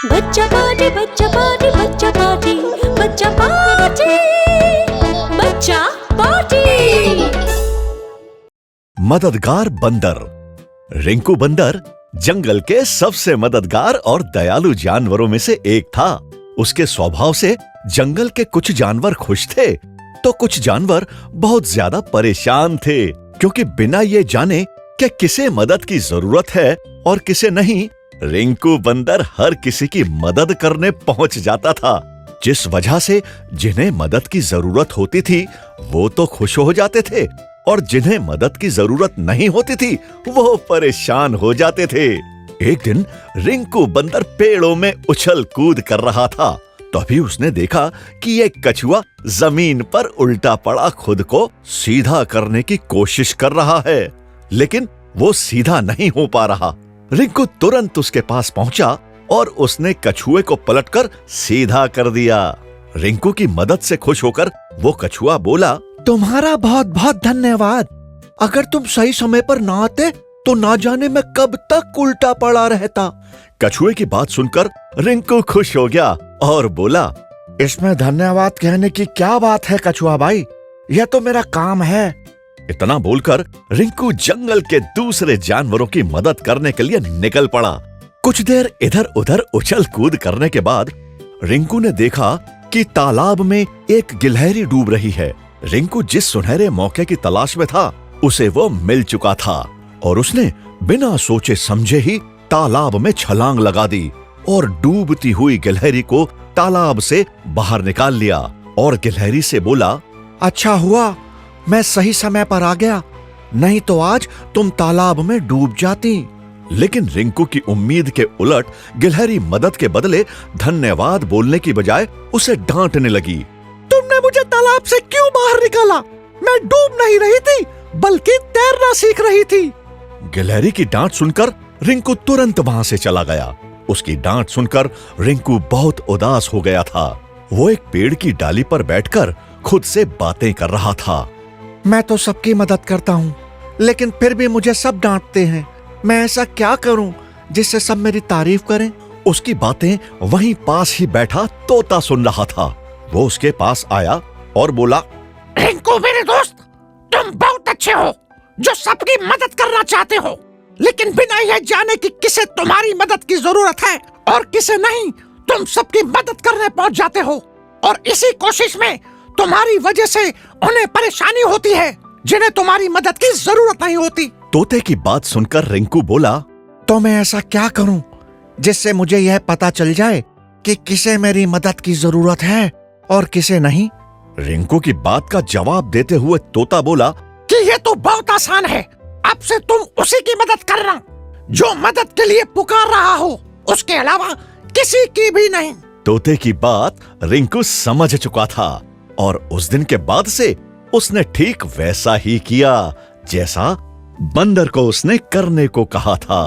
बच्चा पार्टी बच्चा पार्टी बच्चा पार्टी बच्चा पार्टी बच्चा पार्टी। मददगार बंदर। रिंकू बंदर जंगल के सबसे मददगार और दयालु जानवरों में से एक था। उसके स्वभाव से जंगल के कुछ जानवर खुश थे तो कुछ जानवर बहुत ज्यादा परेशान थे, क्योंकि बिना ये जाने कि किसे मदद की जरूरत है और किसे नहीं, रिंकू बंदर हर किसी की मदद करने पहुंच जाता था। जिस वजह से जिन्हें मदद की जरूरत होती थी वो तो खुश हो जाते थे और जिन्हें मदद की जरूरत नहीं होती थी वो परेशान हो जाते थे। एक दिन रिंकू बंदर पेड़ों में उछल कूद कर रहा था, तभी उसने देखा कि एक कछुआ जमीन पर उल्टा पड़ा खुद को सीधा करने की कोशिश कर रहा है, लेकिन वो सीधा नहीं हो पा रहा। रिंकू तुरंत उसके पास पहुंचा और उसने कछुए को पलटकर सीधा कर दिया। रिंकू की मदद से खुश होकर वो कछुआ बोला, तुम्हारा बहुत बहुत धन्यवाद। अगर तुम सही समय पर ना आते तो ना जाने मैं कब तक उल्टा पड़ा रहता। कछुए की बात सुनकर रिंकू खुश हो गया और बोला, इसमें धन्यवाद कहने की क्या बात है कछुआ भाई, यह तो मेरा काम है। इतना बोलकर रिंकू जंगल के दूसरे जानवरों की मदद करने के लिए निकल पड़ा। कुछ देर इधर उधर उछल कूद करने के बाद रिंकू ने देखा कि तालाब में एक गिलहरी डूब रही है। रिंकू जिस सुनहरे मौके की तलाश में था उसे वो मिल चुका था और उसने बिना सोचे समझे ही तालाब में छलांग लगा दी और डूबती हुई गिलहरी को तालाब से बाहर निकाल लिया और गिलहरी से बोला, अच्छा हुआ मैं सही समय पर आ गया, नहीं तो आज तुम तालाब में डूब जाती। लेकिन रिंकू की उम्मीद के उलट गिलहरी मदद के बदले धन्यवाद बोलने की बजाय उसे डांटने लगी। तुमने मुझे तालाब से क्यों बाहर निकाला? मैं डूब नहीं रही थी बल्कि तैरना सीख रही थी। गिलहरी की डांट सुनकर रिंकू तुरंत वहां से चला गया। उसकी डांट सुनकर रिंकू बहुत उदास हो गया था। वो एक पेड़ की डाली पर बैठकर खुद से बातें कर रहा था। मैं तो सबकी मदद करता हूँ, लेकिन फिर भी मुझे सब डांटते हैं। मैं ऐसा क्या करूं जिससे सब मेरी तारीफ करें? उसकी बातें वहीं पास ही बैठा तोता सुन रहा था। वो उसके पास आया और बोला, रिंकू मेरे दोस्त, तुम बहुत अच्छे हो जो सबकी मदद करना चाहते हो, लेकिन बिना यह जाने कि किसे तुम्हारी मदद की जरूरत है और किसे नहीं, तुम सबकी मदद करने पहुंच जाते हो और इसी कोशिश में तुम्हारी वजह से उन्हें परेशानी होती है जिन्हें तुम्हारी मदद की जरूरत नहीं होती। तोते की बात सुनकर रिंकू बोला, तो मैं ऐसा क्या करूं जिससे मुझे यह पता चल जाए कि किसे मेरी मदद की जरूरत है और किसे नहीं? रिंकू की बात का जवाब देते हुए तोता बोला कि ये तो बहुत आसान है। अब से तुम उसी की मदद करना जो मदद के लिए पुकार रहा हो, उसके अलावा किसी की भी नहीं। तोते की बात रिंकू समझ चुका था और उस दिन के बाद से उसने ठीक वैसा ही किया जैसा बंदर को उसने करने को कहा था।